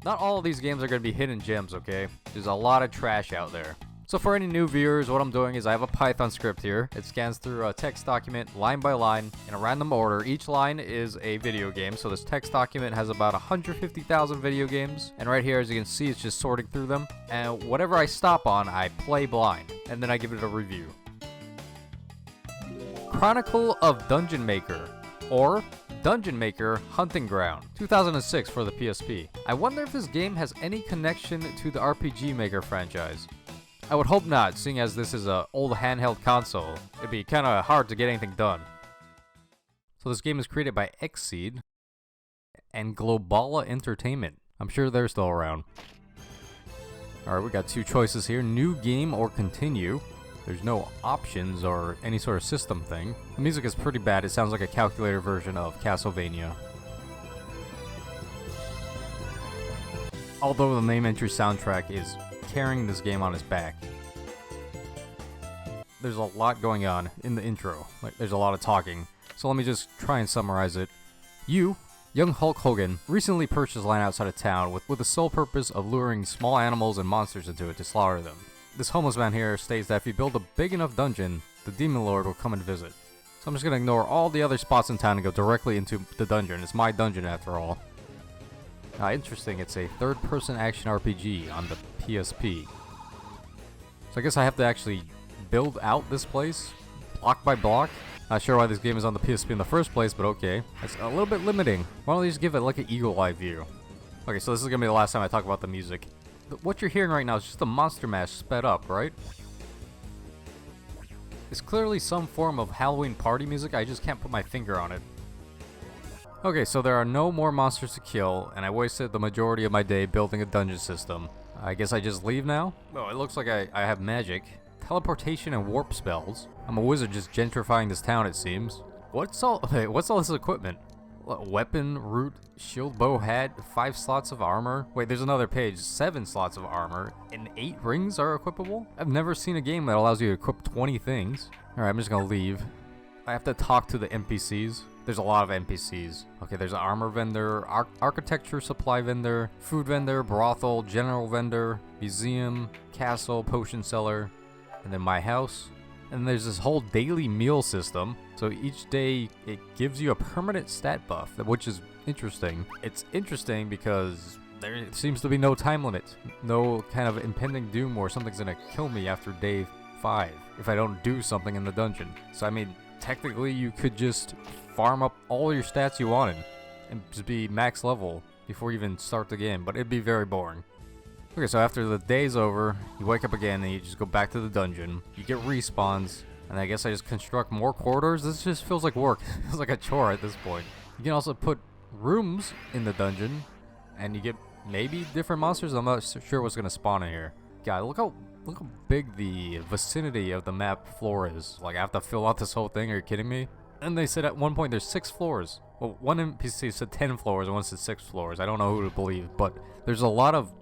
Not all of these games are going to be hidden gems, okay? There's a lot of trash out there. So for any new viewers, what I'm doing is I have a Python script here. It scans through a text document line by line in a random order. Each line is a video game. So this text document has about 150,000 video games. And right here, as you can see, it's just sorting through them. And whatever I stop on, I play blind. And then I give it a review. Chronicle of Dungeon Maker, or Dungeon Maker Hunting Ground, 2006 for the PSP. I wonder if this game has any connection to the RPG Maker franchise. I would hope not, seeing as this is an old handheld console. It'd be kind of hard to get anything done. So this game is created by Xseed and Globala Entertainment. I'm sure they're still around. Alright, we got two choices here, new game or continue. There's no options or any sort of system thing. The music is pretty bad, it sounds like a calculator version of Castlevania. Although the main entry soundtrack is carrying this game on his back. There's a lot going on in the intro. Like, there's a lot of talking. So let me just try and summarize it. You, young Hulk Hogan, recently purchased land outside of town with the sole purpose of luring small animals and monsters into it to slaughter them. This homeless man here states that if you build a big enough dungeon, the Demon Lord will come and visit. So I'm just gonna ignore all the other spots in town and go directly into the dungeon. It's my dungeon after all. Interesting, it's a third-person action RPG on the PSP. So I guess I have to actually build out this place, block by block. Not sure why this game is on the PSP in the first place, but okay. It's a little bit limiting. Why don't they just give it like an eagle-eye view? Okay, so this is gonna be the last time I talk about the music. What you're hearing right now is just a Monster Mash sped up, right? It's clearly some form of Halloween party music, I just can't put my finger on it. Okay, so there are no more monsters to kill, and I wasted the majority of my day building a dungeon system. I guess I just leave now? Oh, it looks like I have magic, teleportation, and warp spells. I'm a wizard just gentrifying this town, it seems. What's all this equipment? Weapon, root, shield, bow, hat, 5 slots of armor. Wait, there's another page. 7 slots of armor, and 8 rings are equipable? I've never seen a game that allows you to equip 20 things. Alright, I'm just gonna leave. I have to talk to the NPCs. There's a lot of NPCs. Okay, there's an armor vendor, architecture supply vendor, food vendor, brothel, general vendor, museum, castle, potion seller, and then my house. And there's this whole daily meal system. So each day it gives you a permanent stat buff, which is interesting. It's interesting because there seems to be no time limit. No kind of impending doom or something's gonna kill me after day 5 if I don't do something in the dungeon. So I mean, technically you could just farm up all your stats you wanted and just be max level before you even start the game, but it'd be very boring. Okay, so after the day's over, you wake up again and you just go back to the dungeon. You get respawns, and I guess I just construct more corridors. This just feels like work. It feels like a chore at this point. You can also put rooms in the dungeon, and you get maybe different monsters. I'm not sure what's gonna spawn in here. God, look how big the vicinity of the map floor is. Like, I have to fill out this whole thing. Are you kidding me? And they said at one point there's 6 floors. Well, one NPC said 10 floors and one said 6 floors. I don't know who to believe, but there's a lot of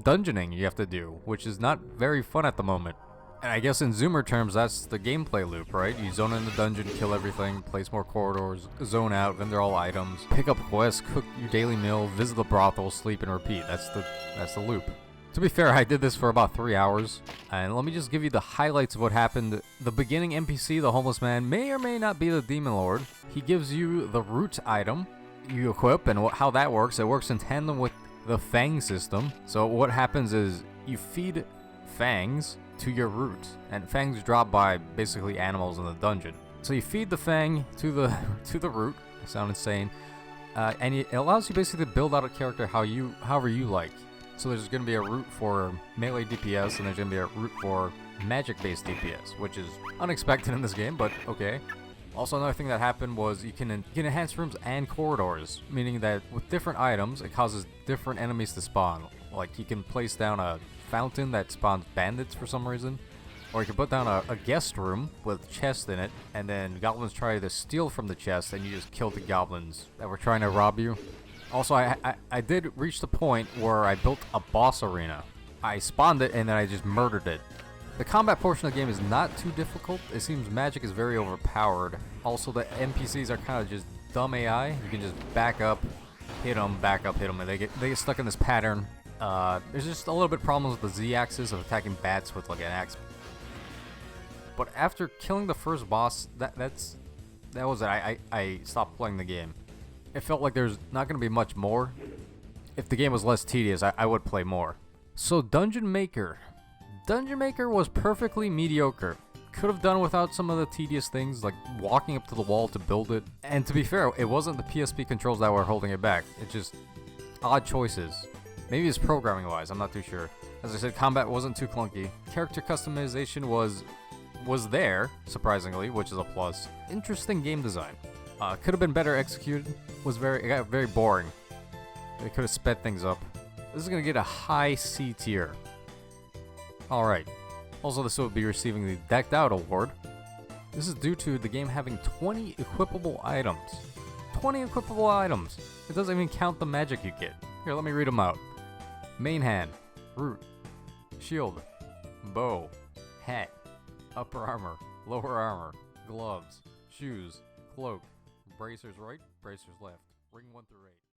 dungeoning you have to do, which is not very fun at the moment. And I guess in Zoomer terms, that's the gameplay loop, right? You zone in the dungeon, kill everything, place more corridors, zone out, vendor all items, pick up quests, cook your daily meal, visit the brothel, sleep, and repeat. That's the loop. To be fair, I did this for about 3 hours, and let me just give you the highlights of what happened. The beginning NPC, the homeless man, may or may not be the Demon Lord. He gives you the root item you equip, and how that works. It works in tandem with the Fang system. So what happens is you feed Fangs to your root, and Fangs drop by basically animals in the dungeon. So you feed the Fang to the root. I sound insane, and it allows you basically to build out a character however you like. So there's going to be a root for melee DPS, and there's going to be a root for magic-based DPS, which is unexpected in this game, but okay. Also, another thing that happened was you can enhance rooms and corridors, meaning that with different items, it causes different enemies to spawn. Like, you can place down a fountain that spawns bandits for some reason, or you can put down a guest room with chests in it, and then goblins try to steal from the chest, and you just kill the goblins that were trying to rob you. Also, I did reach the point where I built a boss arena. I spawned it, and then I just murdered it. The combat portion of the game is not too difficult. It seems magic is very overpowered. Also, the NPCs are kind of just dumb AI. You can just back up, hit them, back up, hit them, and they get stuck in this pattern. There's just a little bit of problems with the Z-axis of attacking bats with like an axe. But after killing the first boss, that was it. I stopped playing the game. It felt like there's not going to be much more. If the game was less tedious, I would play more. So Dungeon Maker. Dungeon Maker was perfectly mediocre. Could have done without some of the tedious things, like walking up to the wall to build it. And to be fair, it wasn't the PSP controls that were holding it back. It just odd choices. Maybe it's programming wise, I'm not too sure. As I said, combat wasn't too clunky. Character customization was there, surprisingly, which is a plus. Interesting game design. Could have been better executed. It got very boring. They could have sped things up. This is gonna get a high C tier. Alright. Also, this will be receiving the Decked Out award. This is due to the game having 20 equipable items. 20 equipable items! It doesn't even count the magic you get. Here, let me read them out. Main hand, root, shield, bow, hat, upper armor, lower armor, gloves, shoes, cloak, bracers right, bracers left, ring 1 through 8.